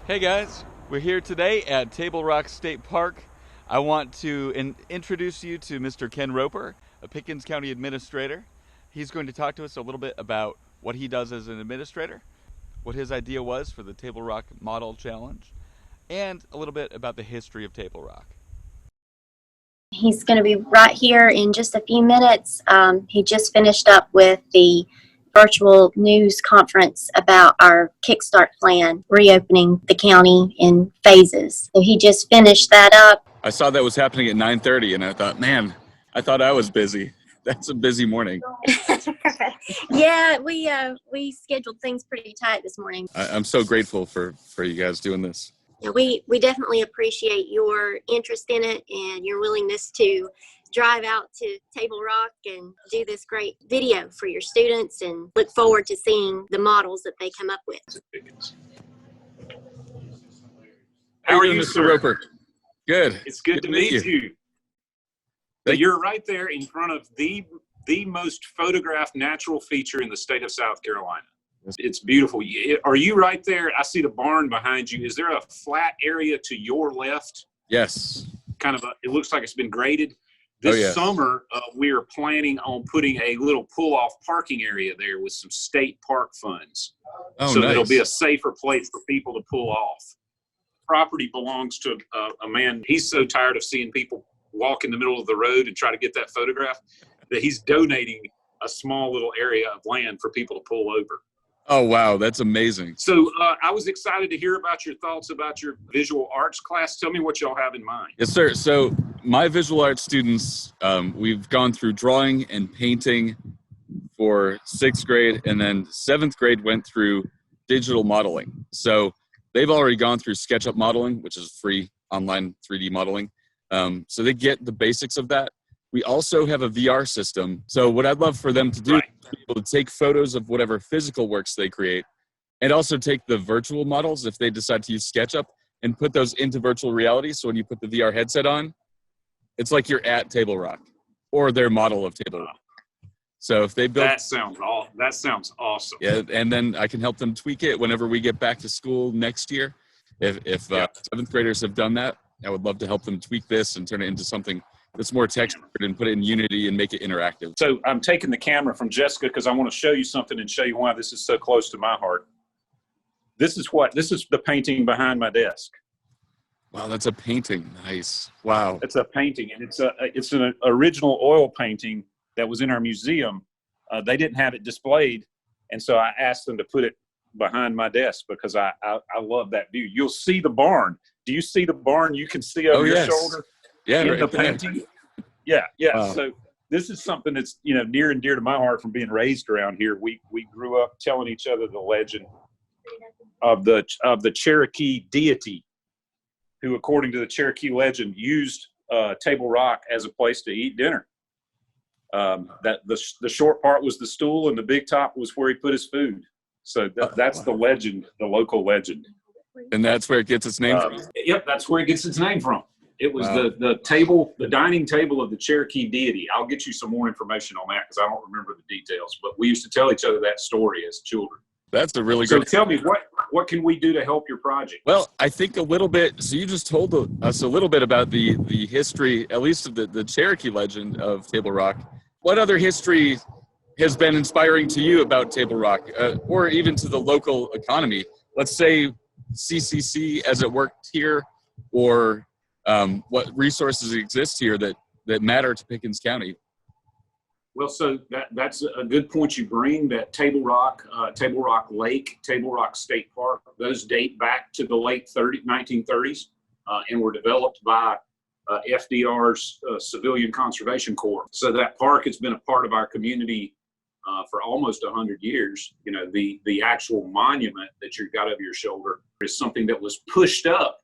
Hey guys, we're here today at Table Rock State Park. I want to introduce you to Mr. Ken Roper, a Pickens County administrator. He's going to talk to us a little bit about what he does as an administrator, what his idea was for the Table Rock Model Challenge, and a little bit about the history of Table Rock. He's going to be right here in just a few minutes. He just finished up with the virtual news conference about our Kickstart plan, reopening the county in phases. So he just finished that up. I saw that was happening at 9:30, and I thought, man, I thought I was busy. That's a busy morning. Yeah, we scheduled things pretty tight this morning. I'm so grateful for you guys doing this. Yeah, we definitely appreciate your interest in it and your willingness to drive out to Table Rock and do this great video for your students, and look forward to seeing the models that they come up with. How are you, Mr. sir? Roper? Good. It's good to meet you. So you're right there in front of the most photographed natural feature in the state of South Carolina. It's beautiful. Are you right there? I see the barn behind you. Is there a flat area to your left? Yes. It looks like it's been graded. This summer, we are planning on putting a little pull-off parking area there with some state park funds. Oh, so nice. it'll be a safer place for people to pull off. Property belongs to a man. He's so tired of seeing people walk in the middle of the road and try to get that photograph that he's donating a small little area of land for people to pull over. Oh, wow. That's amazing. So I was excited to hear about your thoughts about your visual arts class. Tell me what y'all have in mind. Yes, sir. So my visual arts students, we've gone through drawing and painting for 6th grade, and then 7th grade went through digital modeling. So they've already gone through SketchUp modeling, which is free online 3D modeling. So they get the basics of that. We also have a VR system. So what I'd love for them to do is be able to take photos of whatever physical works they create, and also take the virtual models if they decide to use SketchUp, and put those into virtual reality. So when you put the VR headset on, it's like you're at Table Rock or their model of Table Rock. So if they build that sounds awesome. Yeah, and then I can help them tweak it whenever we get back to school next year. If 7th graders have done that, I would love to help them tweak this and turn it into something that's more textured and put it in Unity and make it interactive. So I'm taking the camera from Jessica because I want to show you something and show you why this is so close to my heart. This is the painting behind my desk. Wow, that's a painting. Nice. Wow. It's a painting, and it's an original oil painting that was in our museum. They didn't have it displayed, and so I asked them to put it behind my desk because I love that view. You'll see the barn. Do you see the barn you can see over your shoulder? Yeah, in right the there. painting. Yeah. Wow. So this is something that's near and dear to my heart from being raised around here. We grew up telling each other the legend of the Cherokee deity, who, according to the Cherokee legend, used Table Rock as a place to eat dinner. That the short part was the stool, and the big top was where he put his food. So that's the legend, the local legend. And that's where it gets its name from. Yep, that's where it gets its name from. It was the dining table of the Cherokee deity. I'll get you some more information on that because I don't remember the details. But we used to tell each other that story as children. That's a really So great. tell me, what can we do to help your project? Well, I think a little bit. So you just told us a little bit about the history, at least of the Cherokee legend of Table Rock. What other history has been inspiring to you about Table Rock, or even to the local economy? Let's say CCC as it worked here, or what resources exist here that matter to Pickens County? Well, so that's a good point you bring, that Table Rock Lake, Table Rock State Park, those date back to the late 1930s and were developed by FDR's Civilian Conservation Corps. So that park has been a part of our community for almost 100 years. The actual monument that you've got over your shoulder is something that was pushed up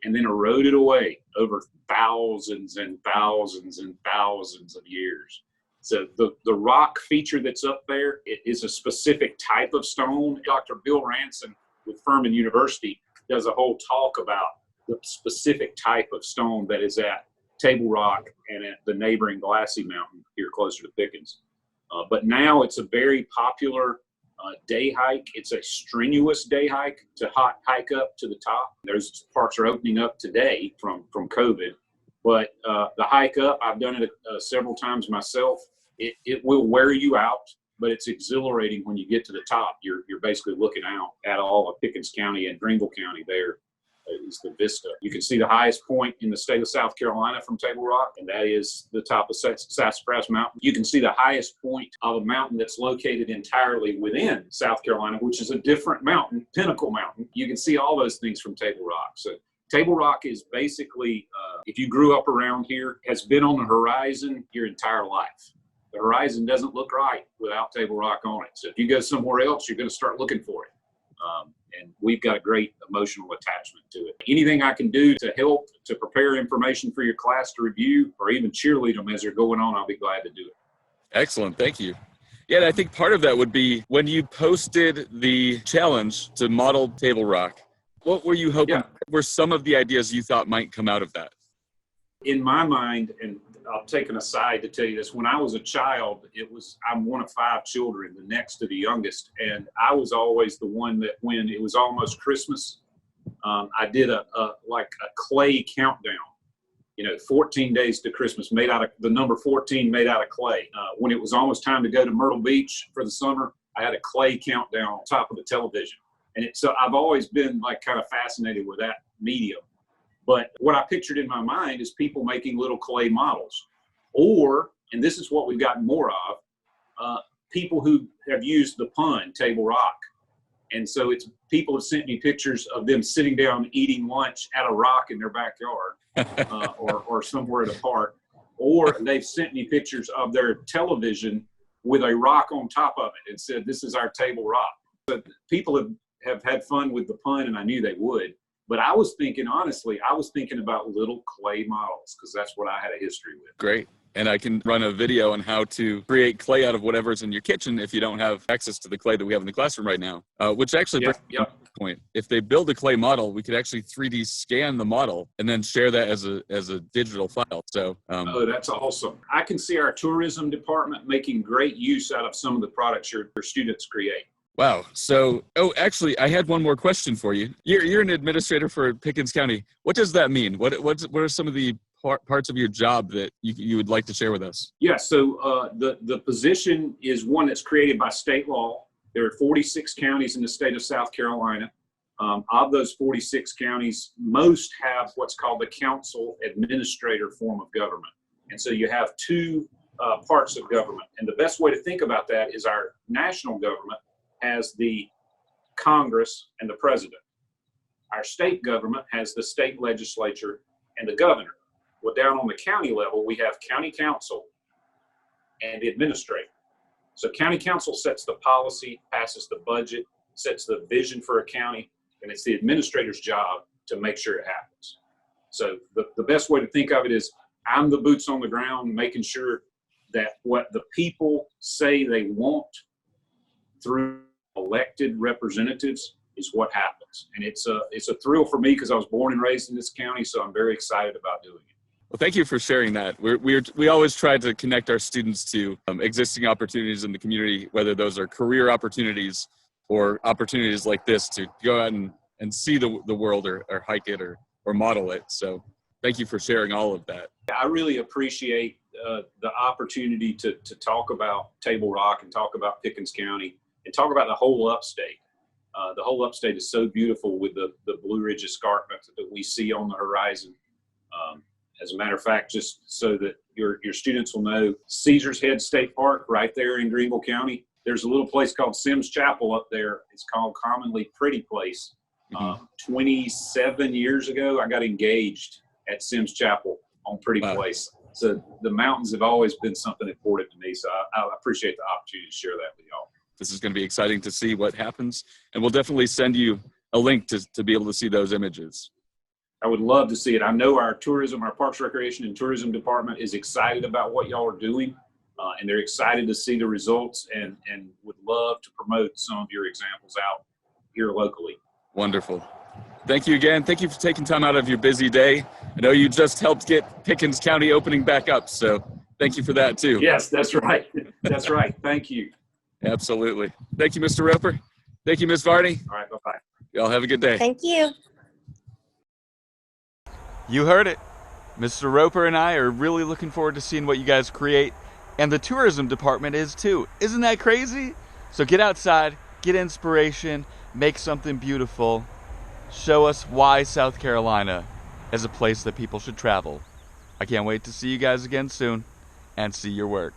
and then eroded away over thousands and thousands and thousands of years. So the rock feature that's up there, it is a specific type of stone. Dr. Bill Ranson with Furman University does a whole talk about the specific type of stone that is at Table Rock and at the neighboring Glassy Mountain here closer to Pickens. But now it's a very popular day hike. It's a strenuous day hike to hike up to the top. Those parks are opening up today from COVID. But the hike up, I've done it several times myself. It will wear you out, but it's exhilarating when you get to the top. You're basically looking out at all of Pickens County and Greenville County. There is the vista. You can see the highest point in the state of South Carolina from Table Rock, and that is the top of Sassafras Mountain. You can see the highest point of a mountain that's located entirely within South Carolina, which is a different mountain, Pinnacle Mountain. You can see all those things from Table Rock. So Table Rock is basically, if you grew up around here, has been on the horizon your entire life. The horizon doesn't look right without Table Rock on it. So if you go somewhere else, you're going to start looking for it. And we've got a great emotional attachment to it. Anything I can do to help, to prepare information for your class to review, or even cheerlead them as they're going on, I'll be glad to do it. Excellent. Thank you. Yeah, and I think part of that would be when you posted the challenge to model Table Rock, what were you hoping were some of the ideas you thought might come out of that? In my mind, and I'll take an aside to tell you this, when I was a child, I'm one of 5 children, the next to the youngest, and I was always the one that when it was almost Christmas, I did a clay countdown, 14 days to Christmas, made out of the number 14 made out of clay. When it was almost time to go to Myrtle Beach for the summer, I had a clay countdown on top of the television. And so I've always been kind of fascinated with that medium. But what I pictured in my mind is people making little clay models, and this is what we've gotten more of, people who have used the pun Table Rock. And so it's people have sent me pictures of them sitting down eating lunch at a rock in their backyard or somewhere at a park, or they've sent me pictures of their television with a rock on top of it and said, "This is our Table Rock." But people have had fun with the pun, and I knew they would. But I was thinking about little clay models because that's what I had a history with. Great. And I can run a video on how to create clay out of whatever's in your kitchen if you don't have access to the clay that we have in the classroom right now, which actually brings me to the point. If they build a clay model, we could actually 3D scan the model and then share that as a digital file. So, that's awesome. I can see our tourism department making great use out of some of the products your students create. Wow. So, actually, I had one more question for you. You're an administrator for Pickens County. What does that mean? What are some of the parts of your job that you would like to share with us? Yeah. So the position is one that's created by state law. There are 46 counties in the state of South Carolina. Of those 46 counties, most have what's called the council administrator form of government. And so you have 2 parts of government. And the best way to think about that is our national government has the Congress and the president. Our state government has the state legislature and the governor. Well, down on the county level, we have county council and the administrator. So county council sets the policy, passes the budget, sets the vision for a county, and it's the administrator's job to make sure it happens. So the best way to think of it is I'm the boots on the ground, making sure that what the people say they want through elected representatives is what happens. And it's a thrill for me because I was born and raised in this county, so I'm very excited about doing it. Well, thank you for sharing that. We always try to connect our students to existing opportunities in the community, whether those are career opportunities or opportunities like this to go out and see the world or hike it or model it. So thank you for sharing all of that. I really appreciate the opportunity to talk about Table Rock and talk about Pickens County and talk about the whole upstate. The whole upstate is so beautiful with the Blue Ridge Escarpment that we see on the horizon. As a matter of fact, just so that your students will know, Caesar's Head State Park right there in Greenville County, there's a little place called Sims Chapel up there. It's called commonly Pretty Place. 27 years ago, I got engaged at Sims Chapel on Pretty Place. So the mountains have always been something important to me. So I appreciate the opportunity to share that with y'all. This is going to be exciting to see what happens. And we'll definitely send you a link to be able to see those images. I would love to see it. I know our Parks, Recreation, and Tourism Department is excited about what y'all are doing, and they're excited to see the results and would love to promote some of your examples out here locally. Wonderful. Thank you again. Thank you for taking time out of your busy day. I know you just helped get Pickens County opening back up, so thank you for that too. Yes, that's right. That's right. Thank you. Absolutely. Thank you, Mr. Roper. Thank you, Ms. Varney. All right, bye-bye. Y'all have a good day. Thank you. You heard it. Mr. Roper and I are really looking forward to seeing what you guys create. And the tourism department is too. Isn't that crazy? So get outside, get inspiration, make something beautiful. Show us why South Carolina is a place that people should travel. I can't wait to see you guys again soon and see your work.